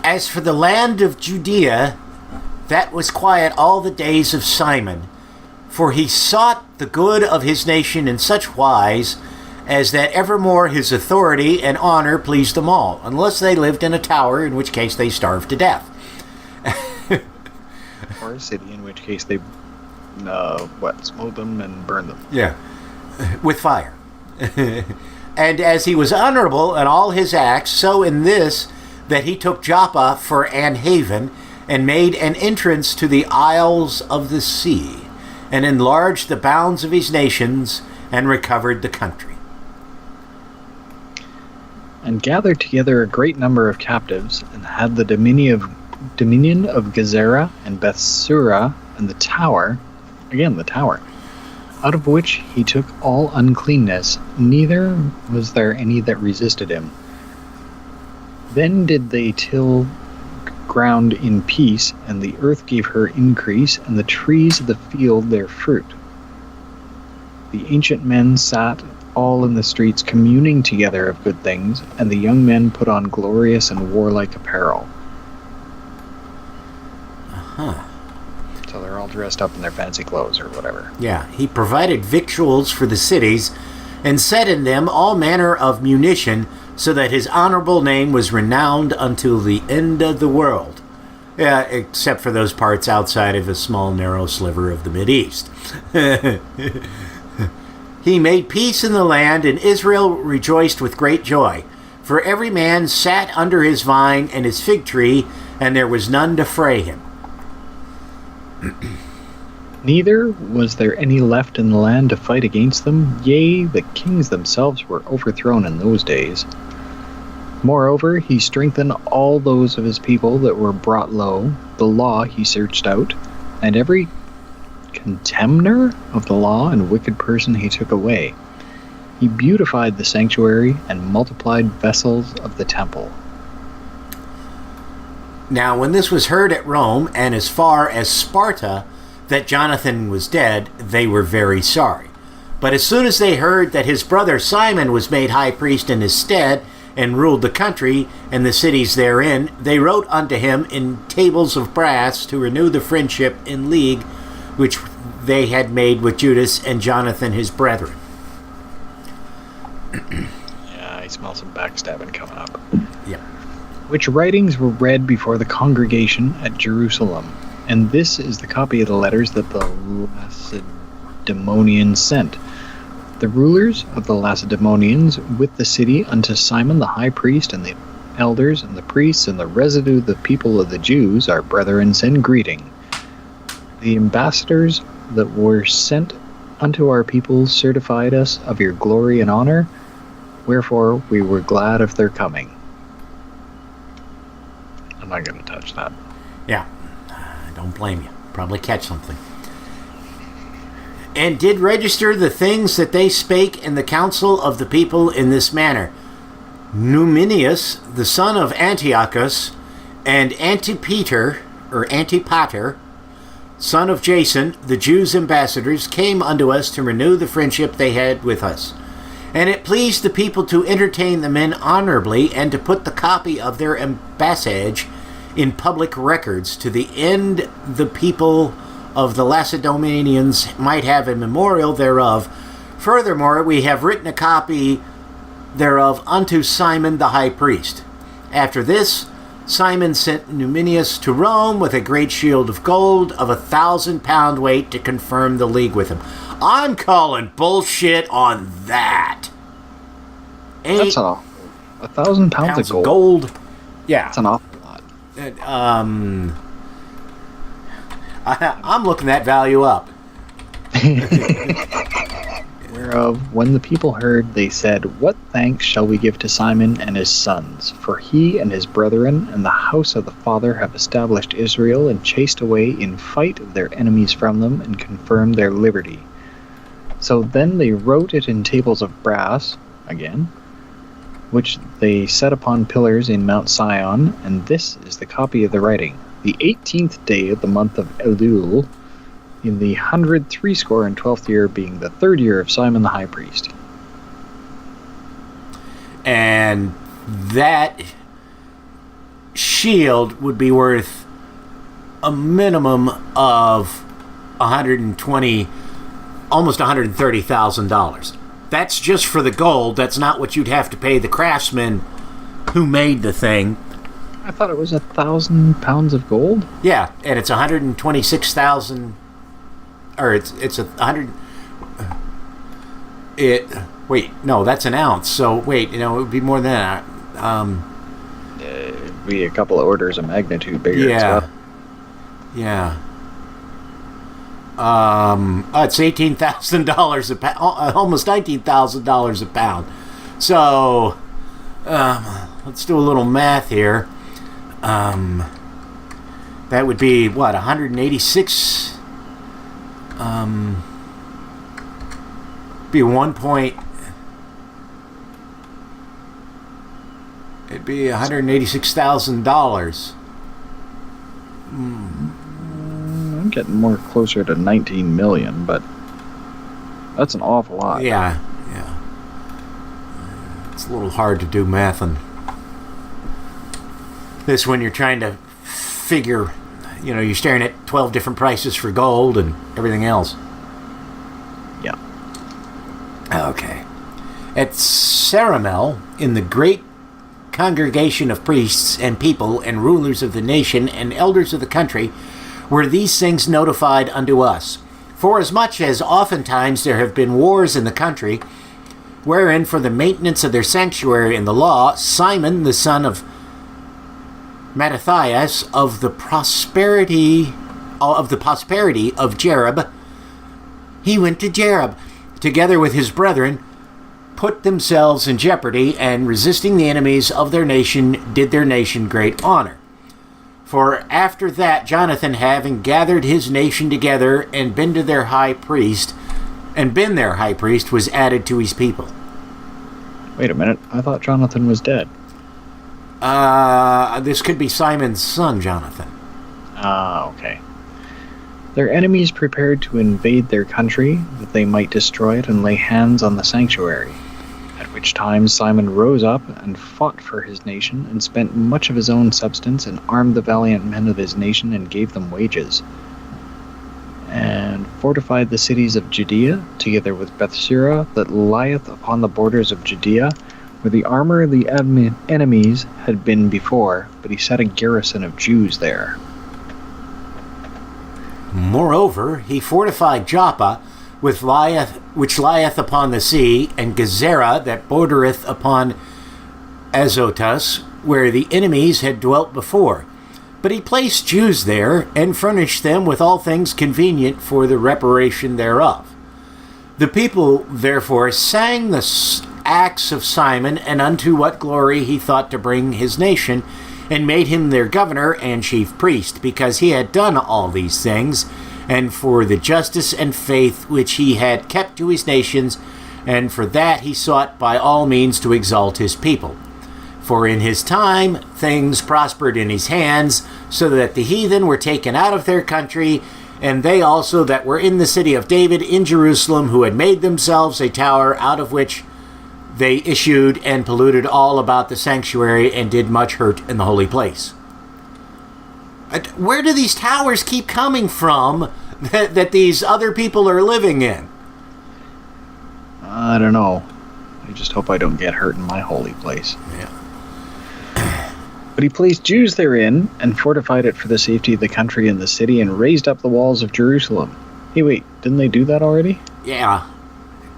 S1: As for the land of Judea, that was quiet all the days of Simon, for he sought the good of his nation in such wise as that evermore his authority and honor pleased them all, unless they lived in a tower, in which case they starved to death.
S7: Or a city, in which case they smote them and burned them.
S1: Yeah, with fire. And as he was honorable in all his acts, so in this, that he took Joppa for an haven, and made an entrance to the isles of the sea, and enlarged the bounds of his nations, and recovered the country.
S7: And gathered together a great number of captives, and had the dominion of Gezerah and Bethsura, and the tower, out of which he took all uncleanness, neither was there any that resisted him. Then did they till ground in peace, and the earth gave her increase, and the trees of the field their fruit. The ancient men sat all in the streets communing together of good things, and the young men put on glorious and warlike apparel. So they're all dressed up in their fancy clothes or whatever.
S1: Yeah, he provided victuals for the cities, and set in them all manner of munition, so that his honorable name was renowned until the end of the world. Yeah, except for those parts outside of a small narrow sliver of the Mideast. He made peace in the land, and Israel rejoiced with great joy. For every man sat under his vine and his fig tree, and there was none to fray him.
S7: Neither was there any left in the land to fight against them. Yea, the kings themselves were overthrown in those days. Moreover, he strengthened all those of his people that were brought low. The law he searched out, and every contemner of the law and wicked person he took away. He beautified the sanctuary and multiplied vessels of the temple.
S1: Now, when this was heard at Rome, and as far as Sparta, that Jonathan was dead, they were very sorry. But as soon as they heard that his brother Simon was made high priest in his stead, and ruled the country and the cities therein, they wrote unto him in tables of brass to renew the friendship in league which they had made with Judas and Jonathan his brethren.
S7: Yeah, I smell some backstabbing coming up.
S1: Yep.
S7: Which writings were read before the congregation at Jerusalem. And this is the copy of the letters that the Lacedaemonians sent. The rulers of the Lacedaemonians with the city unto Simon the high priest and the elders and the priests and the residue of the people of the Jews, our brethren, send greeting. The ambassadors that were sent unto our people certified us of your glory and honor, wherefore we were glad of their coming. I'm not going to touch that.
S1: Yeah, I don't blame you. Probably catch something. And did register the things that they spake in the council of the people in this manner. Numenius, the son of Antiochus, and Antipater, son of Jason, the Jews' ambassadors, came unto us to renew the friendship they had with us. And it pleased the people to entertain the men honorably, and to put the copy of their ambassage in public records, to the end the people of the Lacedaemonians might have a memorial thereof. Furthermore, we have written a copy thereof unto Simon the high priest. After this, Simon sent Numenius to Rome with a great shield of gold of 1,000 pound weight to confirm the league with him. I'm calling bullshit on that.
S7: That's 1,000 pounds of
S1: gold. Yeah.
S7: That's an awful lot.
S1: I'm looking that value up.
S7: Whereof, when the people heard, they said, What thanks shall we give to Simon and his sons? For he and his brethren and the house of the Father have established Israel, and chased away in fight their enemies from them, and confirmed their liberty. So then they wrote it in tables of brass, again, which they set upon pillars in Mount Sion, and this is the copy of the writing. The 18th day of the month of Elul, in the 163 year, being the 3rd year of Simon the high priest.
S1: And that shield would be worth a minimum of $120,000, almost $130,000. That's just for the gold. That's not what you'd have to pay the craftsman who made the thing.
S7: I thought it was 1,000 pounds of gold.
S1: Yeah, and it's 126,000. Or it's 100. Wait, no, that's an ounce. So wait, it would be more than that.
S7: It'd be a couple of orders of magnitude bigger.
S1: Yeah. Yeah. It's $18,000 a pound, almost $19,000 a pound. So, let's do a little math here. That would be what, 186. Be it'd be $186,000.
S7: I'm getting more closer to 19 million, but that's an awful lot.
S1: Yeah. It's a little hard to do math on this when you're trying to figure, you're staring at 12 different prices for gold and everything else.
S7: Yeah.
S1: Okay. At Saramel, in the great congregation of priests and people and rulers of the nation and elders of the country, were these things notified unto us. Forasmuch as oftentimes there have been wars in the country, wherein for the maintenance of their sanctuary in the law, Simon, the son of Mattathias, of the posterity of Jerub, he went to Jerub, together with his brethren, put themselves in jeopardy, and resisting the enemies of their nation, did their nation great honor. For after that, Jonathan, having gathered his nation together and been their high priest, was added to his people.
S7: Wait a minute, I thought Jonathan was dead.
S1: This could be Simon's son, Jonathan.
S7: Okay. Their enemies prepared to invade their country, that they might destroy it and lay hands on the sanctuary. which time Simon rose up and fought for his nation, and spent much of his own substance, and armed the valiant men of his nation, and gave them wages, and fortified the cities of Judea, together with Bethsura, that lieth upon the borders of Judea, where the armor of the enemies had been before, but he set a garrison of Jews there.
S1: Moreover, he fortified Joppa, which lieth upon the sea, and Gezerah, that bordereth upon Azotus, where the enemies had dwelt before. But he placed Jews there, and furnished them with all things convenient for the reparation thereof. The people, therefore, sang the acts of Simon, and unto what glory he thought to bring his nation, and made him their governor and chief priest, because he had done all these things, and for the justice and faith which he had kept to his nations, and for that he sought by all means to exalt his people. For in his time things prospered in his hands, so that the heathen were taken out of their country, and they also that were in the city of David in Jerusalem, who had made themselves a tower, out of which they issued and polluted all about the sanctuary, and did much hurt in the holy place. Where do these towers keep coming from that these other people are living in?
S7: I don't know. I just hope I don't get hurt in my holy place.
S1: Yeah.
S7: But he placed Jews therein, and fortified it for the safety of the country and the city, and raised up the walls of Jerusalem. Hey, wait, didn't they do that already?
S1: Yeah.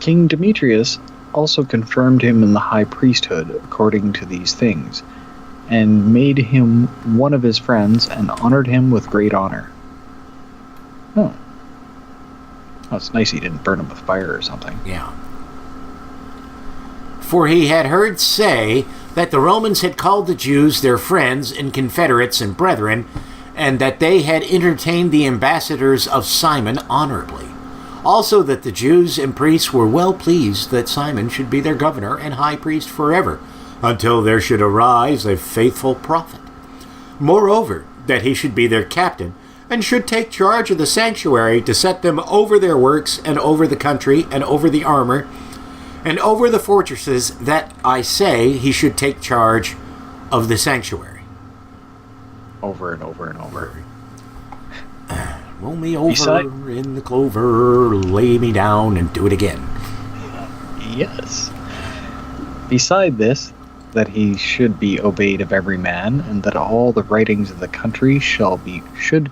S7: King Demetrius also confirmed him in the high priesthood according to these things, and made him one of his friends, and honored him with great honor. Oh, it's nice he didn't burn him with fire or something.
S1: Yeah. For he had heard say that the Romans had called the Jews their friends and confederates and brethren, and that they had entertained the ambassadors of Simon honorably. Also that the Jews and priests were well pleased that Simon should be their governor and high priest forever, until there should arise a faithful prophet. Moreover, that he should be their captain, and should take charge of the sanctuary, to set them over their works, and over the country, and over the armor, and over the fortresses, that I say he should take charge of the sanctuary.
S7: Over and over and over.
S1: Roll me over in the clover, lay me down, and do it again.
S7: Yes. Beside this, that he should be obeyed of every man, and that all the writings of the country should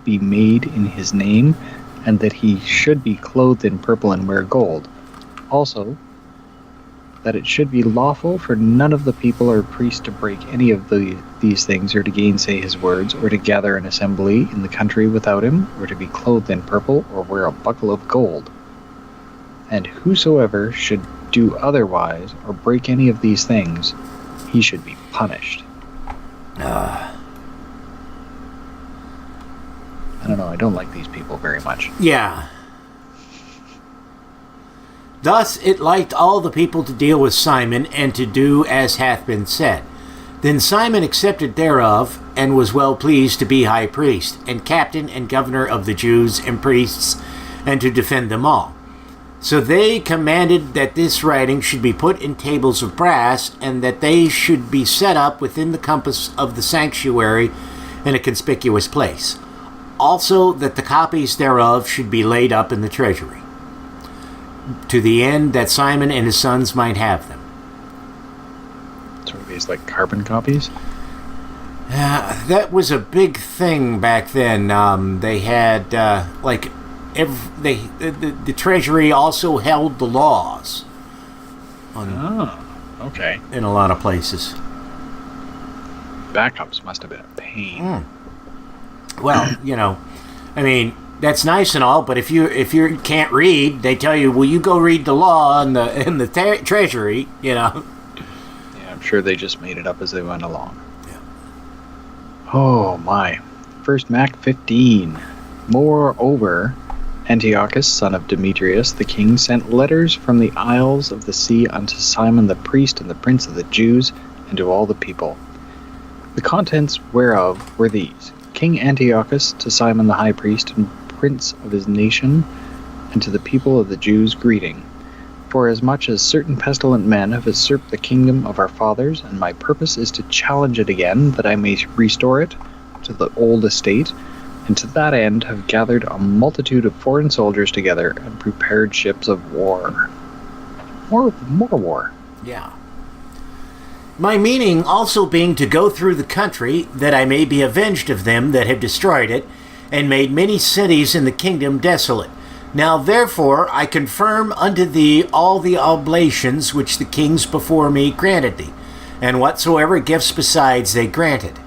S7: be made in his name, and that he should be clothed in purple and wear gold. Also, that it should be lawful for none of the people or priests to break any of these things, or to gainsay his words, or to gather an assembly in the country without him, or to be clothed in purple, or wear a buckle of gold. And whosoever should do otherwise, or break any of these things, he should be punished. I don't know, I don't like these people very much.
S1: Yeah. Thus it liked all the people to deal with Simon, and to do as hath been said. Then Simon accepted thereof, and was well pleased to be high priest, and captain and governor of the Jews and priests, and to defend them all. So they commanded that this writing should be put in tables of brass, and that they should be set up within the compass of the sanctuary in a conspicuous place. Also that the copies thereof should be laid up in the treasury, to the end that Simon and his sons might have them.
S7: Sort of these like carbon copies?
S1: That was a big thing back then. They had the treasury also held the laws.
S7: Okay.
S1: In a lot of places.
S7: Backups must have been a pain.
S1: Well, I mean, that's nice and all, but if you can't read, they tell you, well, you go read the law in the treasury, Yeah,
S7: I'm sure they just made it up as they went along.
S1: Yeah.
S7: Oh my. First Mac 15. Moreover, Antiochus, son of Demetrius, the king, sent letters from the isles of the sea unto Simon the priest and the prince of the Jews, and to all the people. The contents whereof were these: King Antiochus to Simon the high priest and prince of his nation, and to the people of the Jews, greeting. Forasmuch as certain pestilent men have usurped the kingdom of our fathers, and my purpose is to challenge it again, that I may restore it to the old estate, and to that end have gathered a multitude of foreign soldiers together and prepared ships of war. More war.
S1: Yeah. My meaning also being to go through the country, that I may be avenged of them that have destroyed it, and made many cities in the kingdom desolate. Now therefore I confirm unto thee all the oblations which the kings before me granted thee, and whatsoever gifts besides they granted.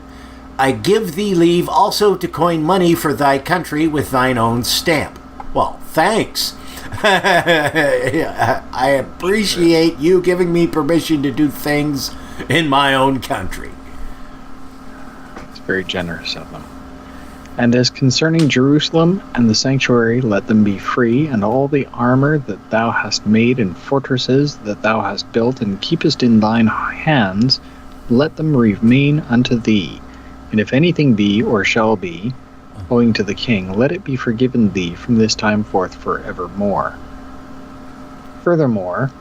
S1: I give thee leave also to coin money for thy country with thine own stamp. Well, thanks. I appreciate you giving me permission to do things in my own country.
S7: It's very generous of them. And as concerning Jerusalem and the sanctuary, let them be free, and all the armor that thou hast made, and fortresses that thou hast built, and keepest in thine hands, let them remain unto thee. And if anything be, or shall be, owing to the king, let it be forgiven thee from this time forth forevermore. Furthermore,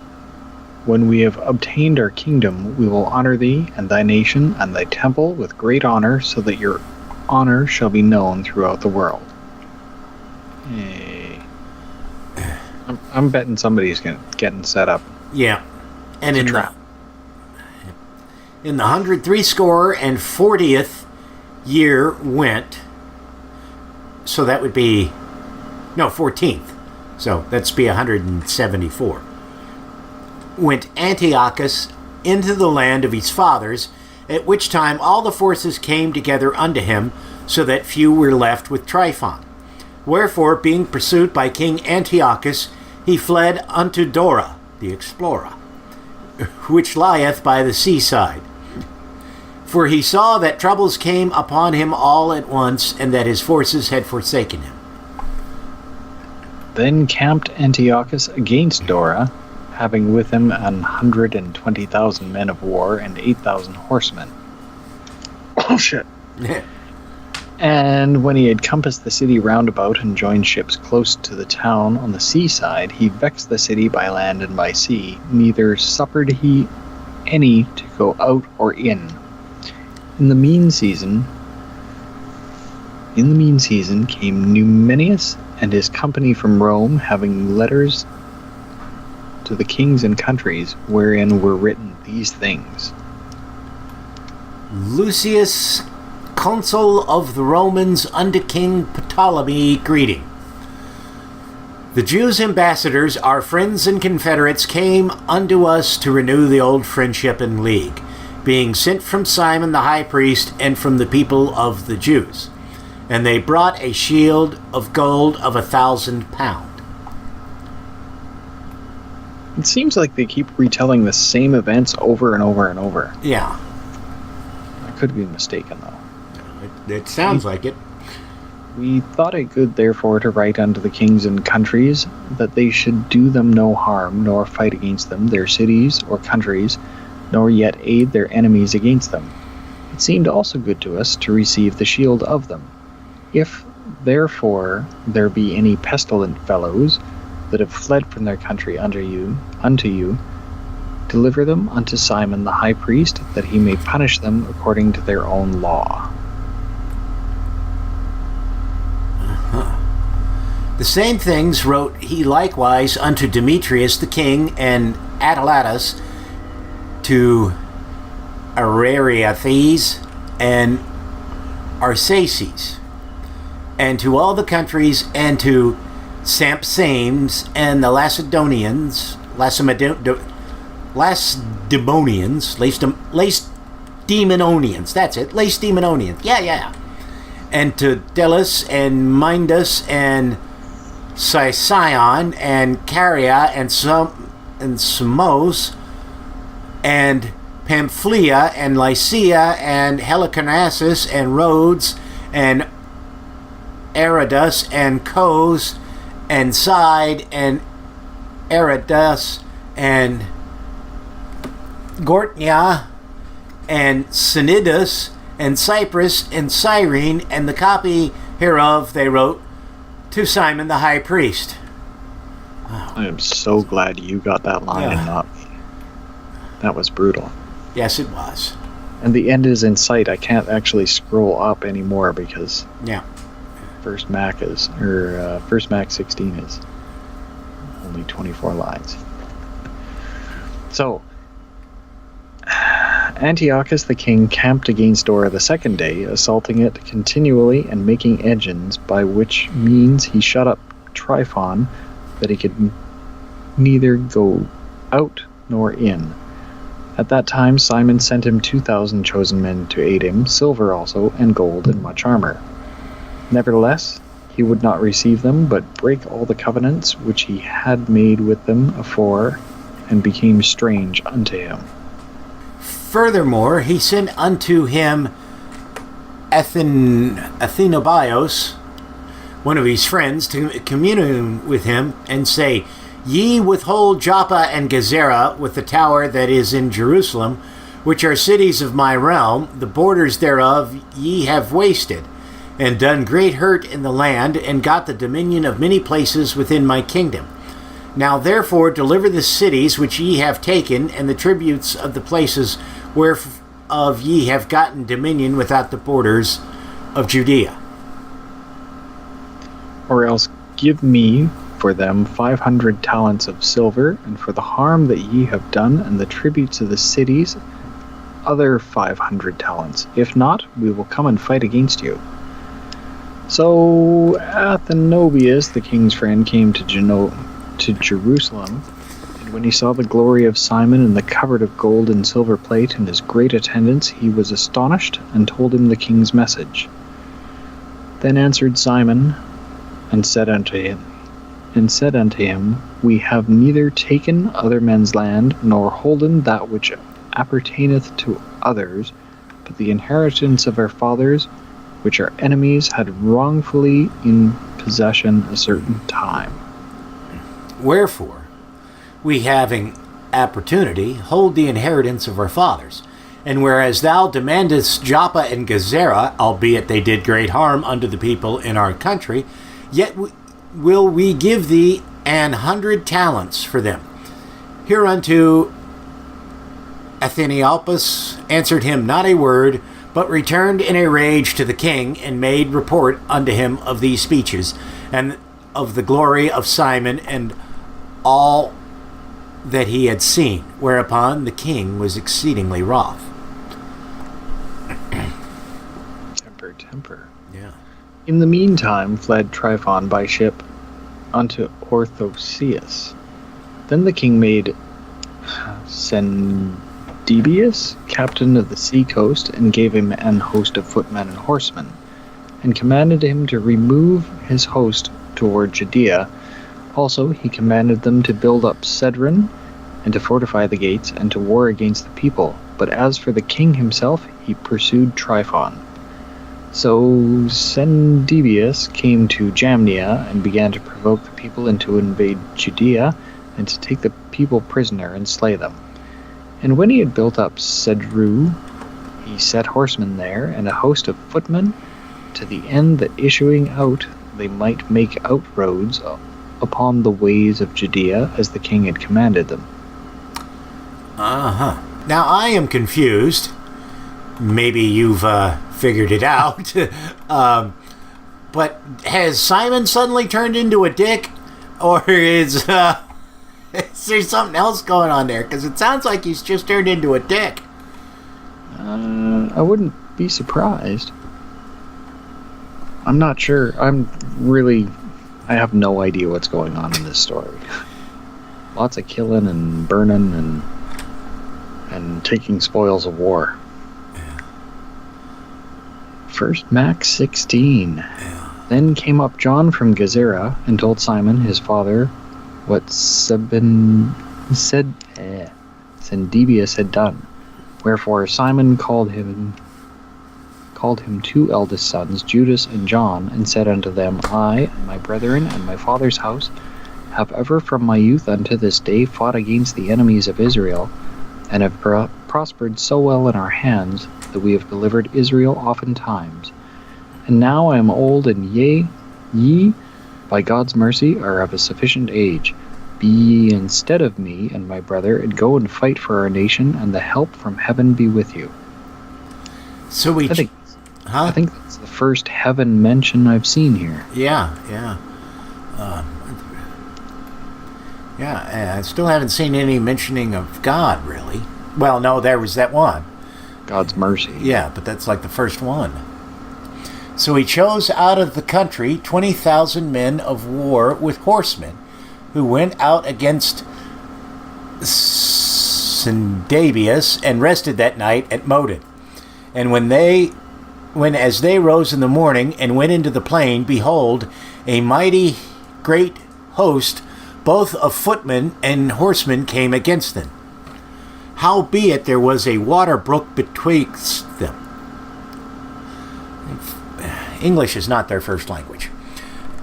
S7: when we have obtained our kingdom, we will honor thee, and thy nation, and thy temple with great honor, so that your honor shall be known throughout the world. Hey. I'm betting somebody's getting set up.
S1: Yeah. And
S7: It's a trap.
S1: In the 140th year went, so that would be, no, 14th. So that's be 174. Went Antiochus into the land of his fathers, at which time all the forces came together unto him, so that few were left with Tryphon. Wherefore, being pursued by King Antiochus, he fled unto Dora, the explorer, which lieth by the seaside. For he saw that troubles came upon him all at once, and that his forces had forsaken him.
S7: Then camped Antiochus against Dora, having with him 120,000 men of war and 8,000 horsemen. Oh shit. And when he had compassed the city round about and joined ships close to the town on the seaside, he vexed the city by land and by sea, neither suffered he any to go out or in. In the mean season came Numenius and his company from Rome, having letters to the kings and countries, wherein were written these things.
S1: Lucius, consul of the Romans, unto King Ptolemy, greeting. The Jews' ambassadors, our friends and confederates, came unto us to renew the old friendship and league, being sent from Simon the high priest and from the people of the Jews. And they brought a shield of gold of 1,000 pounds.
S7: It seems like they keep retelling the same events over and over and over.
S1: Yeah.
S7: I could be mistaken, though.
S1: It sounds like it.
S7: We thought it good, therefore, to write unto the kings and countries, that they should do them no harm, nor fight against them, their cities or countries, nor yet aid their enemies against them. It seemed also good to us to receive the shield of them. If, therefore, there be any pestilent fellows that have fled from their country unto you, deliver them unto Simon the high priest, that he may punish them according to their own law.
S1: The same things wrote he likewise unto Demetrius the king, and Attilatus, to Ariarathes and Arsaces, and to all the countries, and to Sampsames and the Lacedaemonians, that's it, Lacedaemonians, yeah. And to Delos and Mindus and Sicyon and Caria and Samos and Pamphylia and Lycia and Helicarnassus and Rhodes and Aradus and Cos and Side and Aradus and Gortnia and Cnidus and Cyprus and Cyrene, and the copy hereof they wrote to Simon the high priest.
S7: I am so glad you got that line and not me. That was brutal.
S1: Yes, it was.
S7: And the end is in sight. I can't actually scroll up anymore because First Mac 16 is only 24 lines. So, Antiochus the king camped against Dora the second day, assaulting it continually and making engines, by which means he shut up Tryphon, that he could neither go out nor in. At that time Simon sent him 2,000 chosen men to aid him, silver also, and gold, and much armor. Nevertheless, he would not receive them, but brake all the covenants which he had made with them afore, and became strange unto him.
S1: Furthermore, he sent unto him Athenobios, one of his friends, to commune with him, and say, Ye withhold Joppa and Gezerah with the tower that is in Jerusalem, which are cities of my realm, the borders thereof ye have wasted, and done great hurt in the land, and got the dominion of many places within my kingdom. Now therefore deliver the cities which ye have taken, and the tributes of the places whereof ye have gotten dominion without the borders of Judea.
S7: Or else give me for them 500 talents of silver, and for the harm that ye have done, and the tributes of the cities, other 500 talents. If not, we will come and fight against you. So Athenobius, the king's friend, came to Jerusalem, and when he saw the glory of Simon and the cupboard of gold and silver plate and his great attendance, he was astonished, and told him the king's message. Then answered Simon, and said unto him, We have neither taken other men's land, nor holden that which appertaineth to others, but the inheritance of our fathers, which our enemies had wrongfully in possession a certain time.
S1: Wherefore, we having opportunity, hold the inheritance of our fathers. And whereas thou demandest Joppa and Gezerah, albeit they did great harm unto the people in our country, yet will we give thee 100 talents for them. Hereunto Atheniopus answered him not a word, but returned in a rage to the king, and made report unto him of these speeches, and of the glory of Simon, and all that he had seen. Whereupon the king was exceedingly wroth.
S7: Temper.
S1: Yeah.
S7: In the meantime fled Tryphon by ship unto Orthoseus. Then the king made Sendibius captain of the sea coast, and gave him an host of footmen and horsemen, and commanded him to remove his host toward Judea. Also he commanded them to build up Cedron, and to fortify the gates, and to war against the people. But as for the king himself, he pursued Tryphon. So Sendibius came to Jamnia, and began to provoke the people, and to invade Judea, and to take the people prisoner, and slay them. And when he had built up Cedru, he set horsemen there, and a host of footmen, to the end that issuing out they might make outroads upon the ways of Judea, as the king had commanded them.
S1: Now I am confused. Maybe you've figured it out. But has Simon suddenly turned into a dick? Or is there something else going on there? Because it sounds like he's just turned into a dick.
S7: I wouldn't be surprised. I'm not sure. I have no idea what's going on in this story. Lots of killing and burning and taking spoils of war. First Mac 16. Then came up John from Gezerah, and told Simon his father what Sendibius had done. Wherefore Simon called him 2 eldest sons, Judas and John, and said unto them, I and my brethren and my father's house have ever from my youth unto this day fought against the enemies of Israel, and have prospered so well in our hands that we have delivered Israel oftentimes. And now I am old, and ye, by God's mercy, are of a sufficient age. be ye instead of me and my brother, and go and fight for our nation, and the help from heaven be with you.
S1: So
S7: I think that's the first heaven mention I've seen here.
S1: Yeah. I still haven't seen any mentioning of God, really. Well, no, there was that one.
S7: God's mercy.
S1: Yeah, but that's like the first one. So he chose out of the country 20,000 men of war with horsemen, who went out against Sindabius and rested that night at Modin. And when as they rose in the morning and went into the plain, behold, a mighty great host, both of footmen and horsemen, came against them. Howbeit there was a water brook betwixt them. English is not their first language.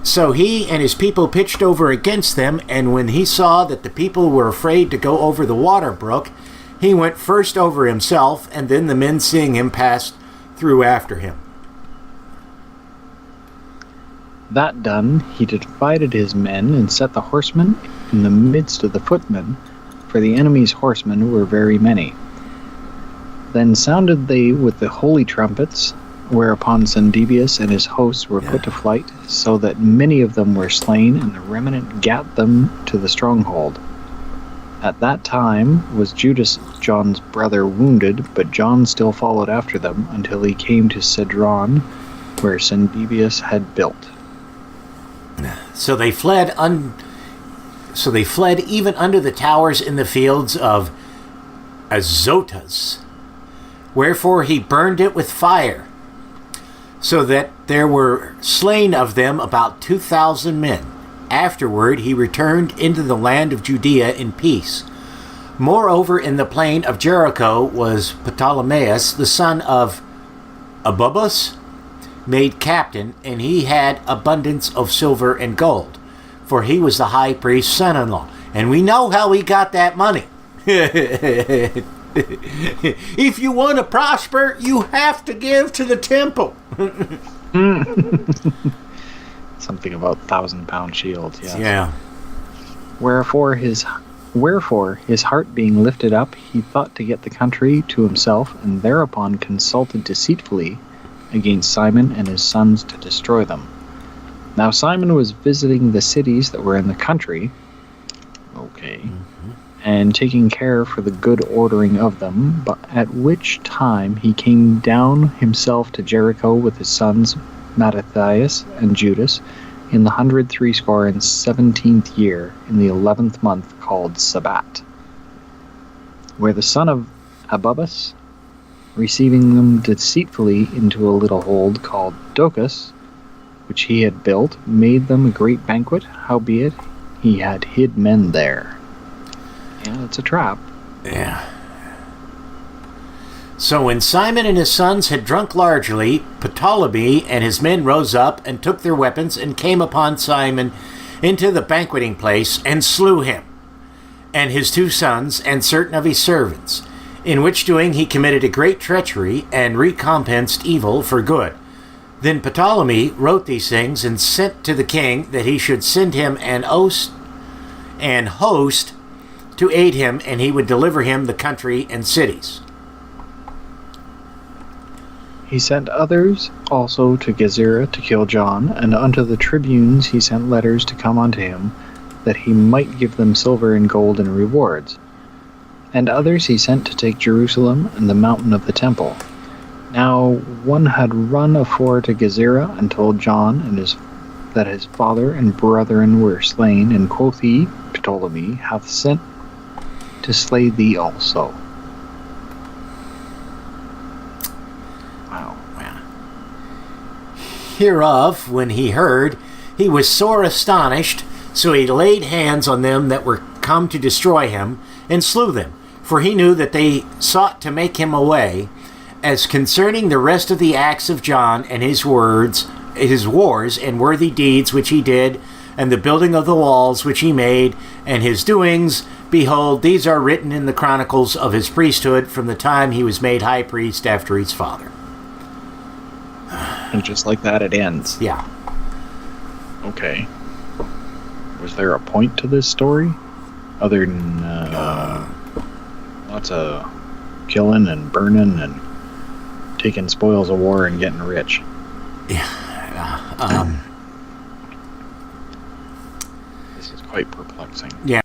S1: So he and his people pitched over against them, and when he saw that the people were afraid to go over the water brook, he went first over himself, and then the men, seeing him, passed through after him.
S7: That done, he divided his men and set the horsemen in the midst of the footmen, for the enemy's horsemen were very many. Then sounded they with the holy trumpets, whereupon Sindabius and his hosts were put to flight, so that many of them were slain, and the remnant gat them to the stronghold. At that time was Judas, John's brother, wounded, but John still followed after them until he came to Cedron, where Sindabius had built.
S1: So they fled even under the towers in the fields of Azotus. Wherefore he burned it with fire, so that there were slain of them about 2,000 men. Afterward he returned into the land of Judea in peace. Moreover, in the plain of Jericho was Ptolemaeus, the son of Abubus, made captain, and he had abundance of silver and gold, for he was the high priest's son-in-law. And we know how he got that money. If you want to prosper, you have to give to the temple.
S7: Something about 1,000-pound shields, yes.
S1: Yeah.
S7: Wherefore his heart being lifted up, he thought to get the country to himself, and thereupon consulted deceitfully against Simon and his sons to destroy them. Now Simon was visiting the cities that were in the country, and taking care for the good ordering of them, but at which time he came down himself to Jericho with his sons Mattathias and Judas, in the 117th year, in the 11th month, called Sabbat, where the son of Abubus, receiving them deceitfully into a little hold called Docus, which he had built, made them a great banquet, howbeit he had hid men there. Yeah, it's a trap.
S1: Yeah. So when Simon and his sons had drunk largely, Ptolemy and his men rose up and took their weapons and came upon Simon into the banqueting place and slew him, and his 2 sons and certain of his servants, in which doing he committed a great treachery and recompensed evil for good. Then Ptolemy wrote these things and sent to the king that he should send him an host to aid him, and he would deliver him the country and cities.
S7: He sent others also to Gezerah to kill John, and unto the tribunes he sent letters to come unto him, that he might give them silver and gold and rewards. And others he sent to take Jerusalem and the mountain of the temple. Now one had run afore to Gezerah and told John and that his father and brethren were slain, and quoth he, Ptolemy hath sent to slay thee also. Wow.
S1: Hereof, when he heard, he was sore astonished, so he laid hands on them that were come to destroy him, and slew them, for he knew that they sought to make him away. As concerning the rest of the acts of John and his wars and worthy deeds which he did, and the building of the walls which he made, and his doings, behold, these are written in the chronicles of his priesthood from the time he was made high priest after his father.
S7: And just like that, it ends.
S1: Yeah.
S7: Okay. Was there a point to this story? other than lots of killing and burning and taking spoils of war and getting rich. This is quite perplexing.
S1: Yeah.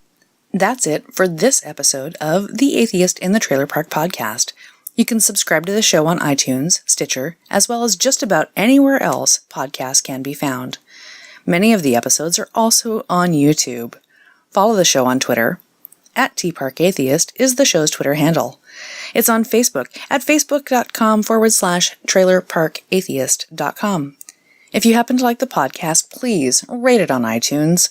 S8: That's it for this episode of The Atheist in the Trailer Park Podcast. You can subscribe to the show on iTunes, Stitcher, as well as just about anywhere else podcasts can be found. Many of the episodes are also on YouTube. Follow the show on Twitter. @TParkAtheist is the show's Twitter handle. It's on Facebook at facebook.com/trailerparkatheist.com. If you happen to like the podcast, please rate it on iTunes.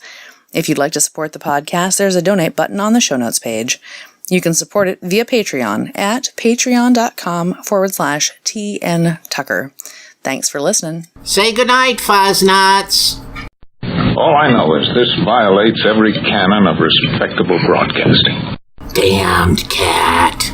S8: If you'd like to support the podcast, there's a donate button on the show notes page. You can support it via Patreon at patreon.com/TNTucker. Thanks for listening.
S1: Say goodnight, Fuzz-Nuts.
S9: All I know is this violates every canon of respectable broadcasting.
S1: Damned cat.